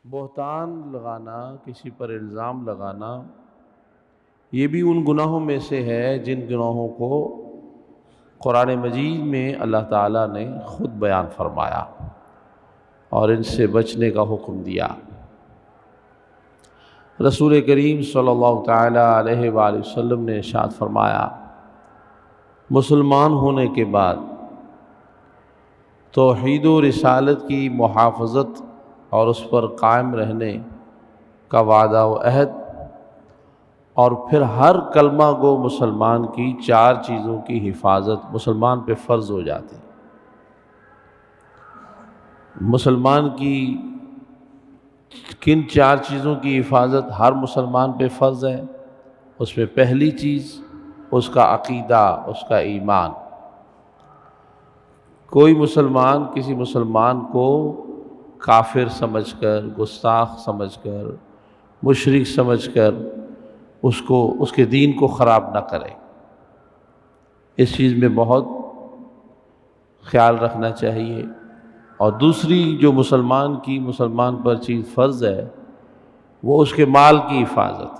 بہتان لگانا، کسی پر الزام لگانا، یہ بھی ان گناہوں میں سے ہے جن گناہوں کو قرآن مجید میں اللہ تعالیٰ نے خود بیان فرمایا اور ان سے بچنے کا حکم دیا۔ رسول کریم صلی اللہ تعالیٰ علیہ وآلہ وسلم نے ارشاد فرمایا، مسلمان ہونے کے بعد توحید و رسالت کی محافظت اور اس پر قائم رہنے کا وعدہ و عہد، اور پھر ہر کلمہ گو مسلمان کی 4 چیزوں کی حفاظت مسلمان پہ فرض ہو جاتی۔ مسلمان کی کن 4 چیزوں کی حفاظت ہر مسلمان پہ فرض ہے؟ اس میں پہلی چیز اس کا عقیدہ، اس کا ایمان۔ کوئی مسلمان کسی مسلمان کو کافر سمجھ کر، گستاخ سمجھ کر، مشرک سمجھ کر اس کے دین کو خراب نہ کرے، اس چیز میں بہت خیال رکھنا چاہیے۔ اور دوسری جو مسلمان پر چیز فرض ہے وہ اس کے مال کی حفاظت،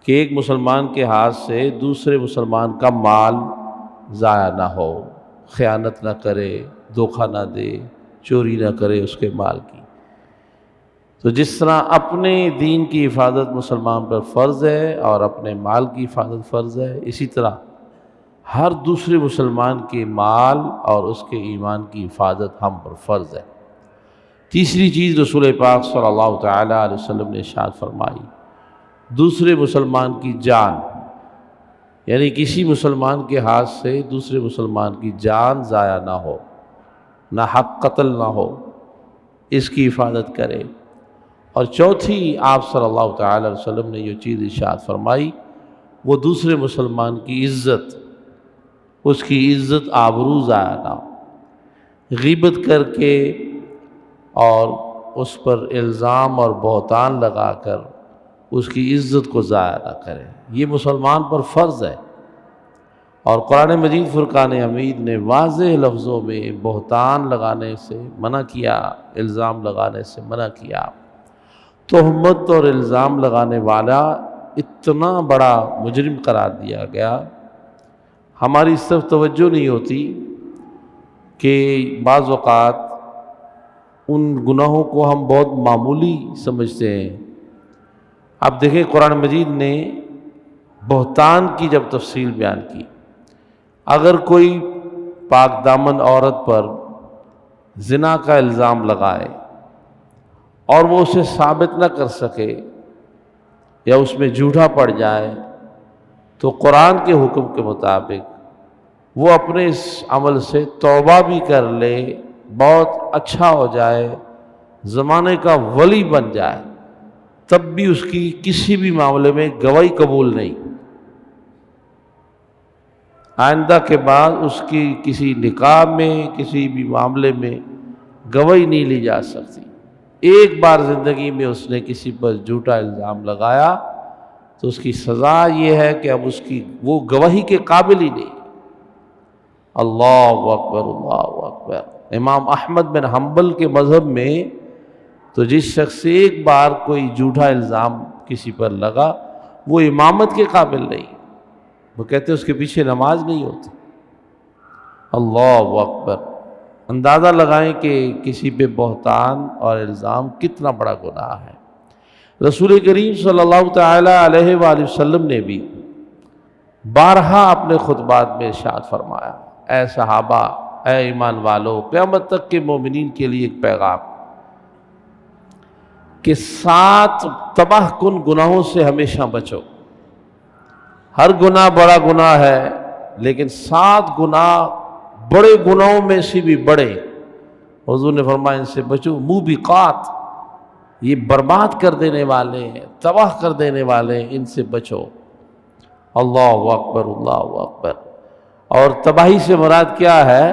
کہ ایک مسلمان کے ہاتھ سے دوسرے مسلمان کا مال ضائع نہ ہو، خیانت نہ کرے، دھوکہ نہ دے، چوری نہ کرے اس کے مال کی۔ تو جس طرح اپنے دین کی حفاظت مسلمان پر فرض ہے اور اپنے مال کی حفاظت فرض ہے، اسی طرح ہر دوسرے مسلمان کے مال اور اس کے ایمان کی حفاظت ہم پر فرض ہے۔ تیسری چیز رسول پاک صلی اللہ تعالیٰ علیہ وسلم نے ارشاد فرمائی، دوسرے مسلمان کی جان، یعنی کسی مسلمان کے ہاتھ سے دوسرے مسلمان کی جان ضائع نہ ہو، نہ حق قتل نہ ہو، اس کی حفاظت کرے۔ اور چوتھی آپ صلی اللہ تعالیٰ علیہ وسلم نے جو چیز ارشاد فرمائی وہ دوسرے مسلمان کی عزت، اس کی عزت آبرو ضائع نہ ہو، غیبت کر کے اور اس پر الزام اور بہتان لگا کر اس کی عزت کو ضائع نہ کرے، یہ مسلمان پر فرض ہے۔ اور قرآن مجید فرقان حمید نے واضح لفظوں میں بہتان لگانے سے منع کیا، الزام لگانے سے منع کیا۔ تہمت اور الزام لگانے والا اتنا بڑا مجرم قرار دیا گیا، ہماری اس طرف توجہ نہیں ہوتی کہ بعض اوقات ان گناہوں کو ہم بہت معمولی سمجھتے ہیں۔ اب دیکھیں قرآن مجید نے بہتان کی جب تفصیل بیان کی، اگر کوئی پاک دامن عورت پر زنا کا الزام لگائے اور وہ اسے ثابت نہ کر سکے یا اس میں جھوٹا پڑ جائے، تو قرآن کے حکم کے مطابق وہ اپنے اس عمل سے توبہ بھی کر لے، بہت اچھا ہو جائے، زمانے کا ولی بن جائے، تب بھی اس کی کسی بھی معاملے میں گواہی قبول نہیں۔ آئندہ کے بعد اس کی کسی نکاح میں، کسی بھی معاملے میں گواہی نہیں لی جا سکتی۔ ایک بار زندگی میں اس نے کسی پر جھوٹا الزام لگایا تو اس کی سزا یہ ہے کہ اب وہ گواہی کے قابل ہی نہیں۔ اللہ اکبر، اللہ اکبر۔ امام احمد بن حنبل کے مذہب میں تو جس شخص سے ایک بار کوئی جھوٹا الزام کسی پر لگا وہ امامت کے قابل نہیں، وہ کہتے ہیں اس کے پیچھے نماز نہیں ہوتی۔ اللہ اکبر۔ اندازہ لگائیں کہ کسی پہ بہتان اور الزام کتنا بڑا گناہ ہے۔ رسول کریم صلی اللہ تعالیٰ علیہ وآلہ وسلم نے بھی بارہا اپنے خطبات میں ارشاد فرمایا، اے صحابہ، اے ایمان والو، قیامت تک کے مومنین کے لیے ایک پیغام کہ 7 تباہ کن گناہوں سے ہمیشہ بچو۔ ہر گناہ بڑا گناہ ہے، لیکن 7 گناہ بڑے گناہوں میں سے بھی بڑے، حضور نے فرمایا ان سے بچو، موبقات، یہ برباد کر دینے والے ہیں، تباہ کر دینے والے ہیں، ان سے بچو۔ اللہ اکبر، اللہ اکبر۔ اور تباہی سے مراد کیا ہے؟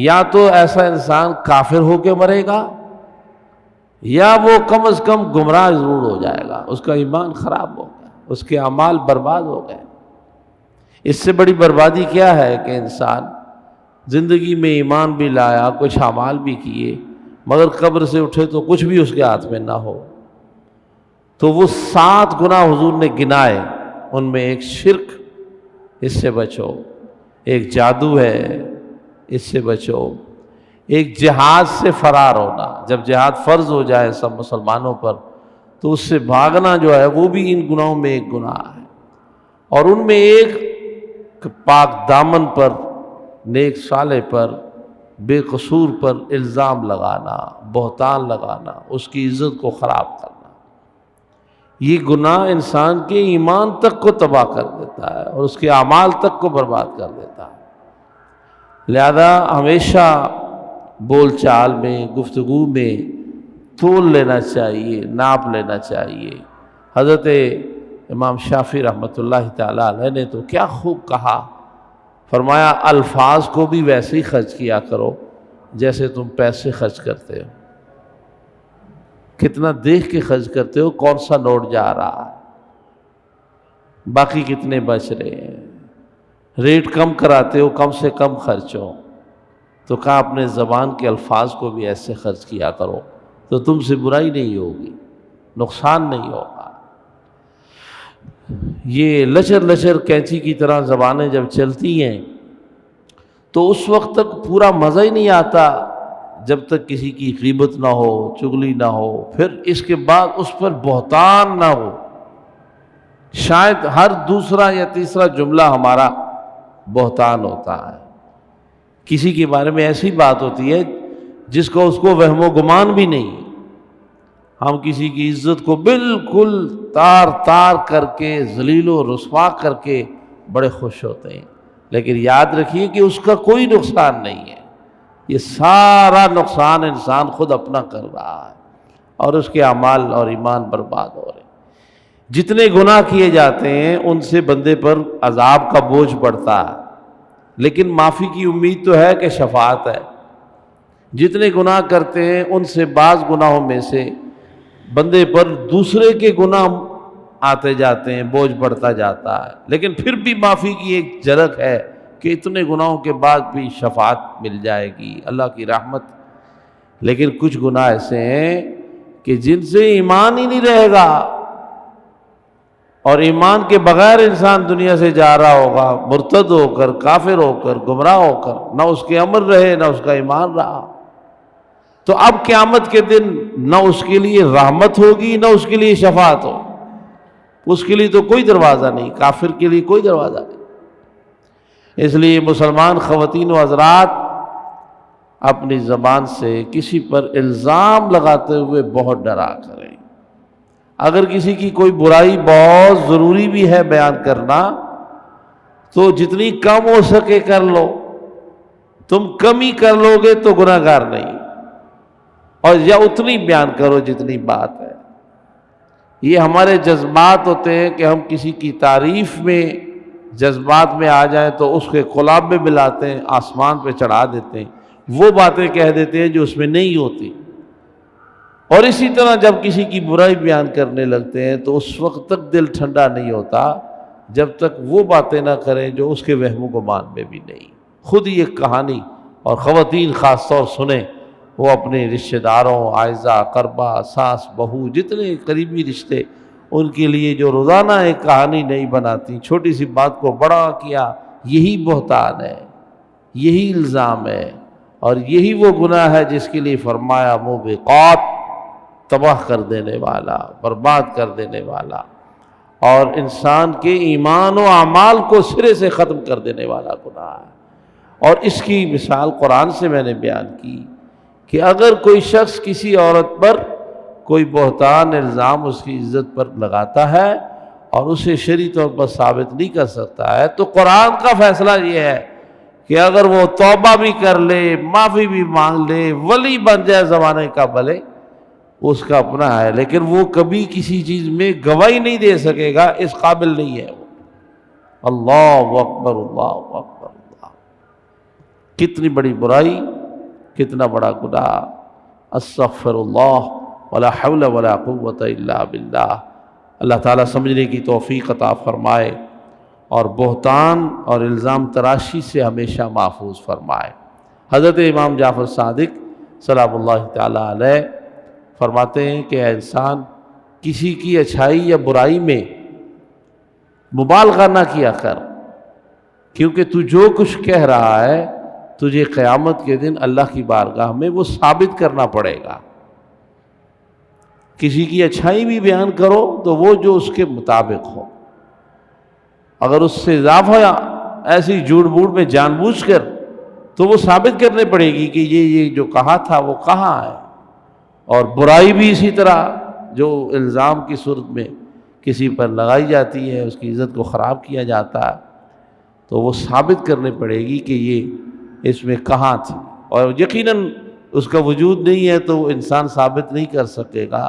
یا تو ایسا انسان کافر ہو کے مرے گا، یا وہ کم از کم گمراہ ضرور ہو جائے گا، اس کا ایمان خراب ہو گیا، اس کے اعمال برباد ہو گئے۔ اس سے بڑی بربادی کیا ہے کہ انسان زندگی میں ایمان بھی لایا، کچھ اعمال بھی کیے، مگر قبر سے اٹھے تو کچھ بھی اس کے ہاتھ میں نہ ہو۔ تو وہ 7 گناہ حضور نے گنائے، ان میں ایک شرک، اس سے بچو، ایک جادو ہے، اس سے بچو، ایک جہاد سے فرار ہونا، جب جہاد فرض ہو جائے سب مسلمانوں پر تو اس سے بھاگنا جو ہے وہ بھی ان گناہوں میں ایک گناہ ہے، اور ان میں ایک پاک دامن پر، نیک صالح پر، بے قصور پر الزام لگانا، بہتان لگانا، اس کی عزت کو خراب کرنا۔ یہ گناہ انسان کے ایمان تک کو تباہ کر دیتا ہے اور اس کے اعمال تک کو برباد کر دیتا ہے۔ لہذا ہمیشہ بول چال میں، گفتگو میں تول لینا چاہیے، ناپ لینا چاہیے۔ حضرت امام شافعی رحمۃ اللہ تعالی علیہ نے تو کیا خوب کہا، فرمایا الفاظ کو بھی ویسے ہی خرچ کیا کرو جیسے تم پیسے خرچ کرتے ہو۔ کتنا دیکھ کے خرچ کرتے ہو، کون سا نوٹ جا رہا ہے، باقی کتنے بچ رہے ہیں، ریٹ کم کراتے ہو، کم سے کم خرچ ہو۔ تو کہا اپنے زبان کے الفاظ کو بھی ایسے خرچ کیا کرو تو تم سے برائی نہیں ہوگی، نقصان نہیں ہوگا۔ یہ لچر لچر کینچی کی طرح زبانیں جب چلتی ہیں تو اس وقت تک پورا مزہ ہی نہیں آتا جب تک کسی کی غیبت نہ ہو، چغلی نہ ہو، پھر اس کے بعد اس پر بہتان نہ ہو۔ شاید ہر دوسرا یا تیسرا جملہ ہمارا بہتان ہوتا ہے، کسی کے بارے میں ایسی بات ہوتی ہے جس کو اس کو وہم و گمان بھی نہیں۔ ہم کسی کی عزت کو بالکل تار تار کر کے، ذلیل و رسوا کر کے بڑے خوش ہوتے ہیں، لیکن یاد رکھیے کہ اس کا کوئی نقصان نہیں ہے، یہ سارا نقصان انسان خود اپنا کر رہا ہے اور اس کے اعمال اور ایمان برباد ہو رہے ہیں۔ جتنے گناہ کیے جاتے ہیں ان سے بندے پر عذاب کا بوجھ پڑتا ہے، لیکن معافی کی امید تو ہے کہ شفاعت ہے۔ جتنے گناہ کرتے ہیں ان سے بعض گناہوں میں سے بندے پر دوسرے کے گناہ آتے جاتے ہیں، بوجھ بڑھتا جاتا ہے، لیکن پھر بھی معافی کی ایک جھلک ہے کہ اتنے گناہوں کے بعد بھی شفاعت مل جائے گی، اللہ کی رحمت۔ لیکن کچھ گناہ ایسے ہیں کہ جن سے ایمان ہی نہیں رہے گا، اور ایمان کے بغیر انسان دنیا سے جا رہا ہوگا، مرتد ہو کر، کافر ہو کر، گمراہ ہو کر، نہ اس کے عمل رہے نہ اس کا ایمان رہا۔ تو اب قیامت کے دن نہ اس کے لیے رحمت ہوگی نہ اس کے لیے شفاعت ہو، اس کے لیے تو کوئی دروازہ نہیں، کافر کے لیے کوئی دروازہ نہیں۔ اس لیے مسلمان خواتین و حضرات اپنی زبان سے کسی پر الزام لگاتے ہوئے بہت ڈرا کریں۔ اگر کسی کی کوئی برائی بہت ضروری بھی ہے بیان کرنا تو جتنی کم ہو سکے کر لو، تم کم ہی کر لو گے تو گناہ گار نہیں، اور یا اتنی بیان کرو جتنی بات ہے۔ یہ ہمارے جذبات ہوتے ہیں کہ ہم کسی کی تعریف میں جذبات میں آ جائیں تو اس کے قلاب میں ملاتے ہیں، آسمان پہ چڑھا دیتے ہیں، وہ باتیں کہہ دیتے ہیں جو اس میں نہیں ہوتی۔ اور اسی طرح جب کسی کی برائی بیان کرنے لگتے ہیں تو اس وقت تک دل ٹھنڈا نہیں ہوتا جب تک وہ باتیں نہ کریں جو اس کے وہم و گمان میں بھی نہیں۔ خود ہی ایک کہانی، اور خواتین خاص طور سنیں، وہ اپنے رشتہ داروں، اعزہ اقربا، ساس بہو، جتنے قریبی رشتے، ان کے لیے جو روزانہ ایک کہانی نہیں بناتی، چھوٹی سی بات کو بڑا کیا، یہی بہتان ہے، یہی الزام ہے، اور یہی وہ گناہ ہے جس کے لیے فرمایا موبقات، تباہ کر دینے والا، برباد کر دینے والا، اور انسان کے ایمان و اعمال کو سرے سے ختم کر دینے والا گناہ ہے۔ اور اس کی مثال قرآن سے میں نے بیان کی کہ اگر کوئی شخص کسی عورت پر کوئی بہتان الزام اس کی عزت پر لگاتا ہے اور اسے شرعی طور پر ثابت نہیں کر سکتا ہے تو قرآن کا فیصلہ یہ ہے کہ اگر وہ توبہ بھی کر لے، معافی بھی مانگ لے، ولی بن جائے زمانے کا بھلے، اس کا اپنا ہے، لیکن وہ کبھی کسی چیز میں گواہی نہیں دے سکے گا، اس قابل نہیں ہے وہ۔ اللہ اکبر، اللہ اکبر، اللہ! کتنی بڑی برائی، کتنا بڑا گناہ! استغفر اللہ، ولا حول ولا قوت الا باللہ۔ اللہ تعالیٰ سمجھنے کی توفیق عطا فرمائے اور بہتان اور الزام تراشی سے ہمیشہ محفوظ فرمائے۔ حضرت امام جعفر صادق سلام اللہ تعالیٰ علیہ فرماتے ہیں کہ اے انسان کسی کی اچھائی یا برائی میں مبالغہ نہ کیا کر، کیونکہ تو جو کچھ کہہ رہا ہے تجھے قیامت کے دن اللہ کی بارگاہ میں وہ ثابت کرنا پڑے گا۔ کسی کی اچھائی بھی بیان کرو تو وہ جو اس کے مطابق ہو، اگر اس سے اضافہ ایسی جھوٹ بوٹ میں جان بوجھ کر تو وہ ثابت کرنے پڑے گی کہ یہ جو کہا تھا وہ کہاں ہے۔ اور برائی بھی اسی طرح جو الزام کی صورت میں کسی پر لگائی جاتی ہے، اس کی عزت کو خراب کیا جاتا ہے، تو وہ ثابت کرنے پڑے گی کہ یہ اس میں کہاں تھی، اور یقیناً اس کا وجود نہیں ہے تو انسان ثابت نہیں کر سکے گا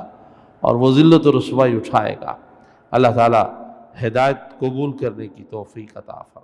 اور وہ ذلت و رسوائی اٹھائے گا۔ اللہ تعالیٰ ہدایت قبول کرنے کی توفیق عطا فرمائے۔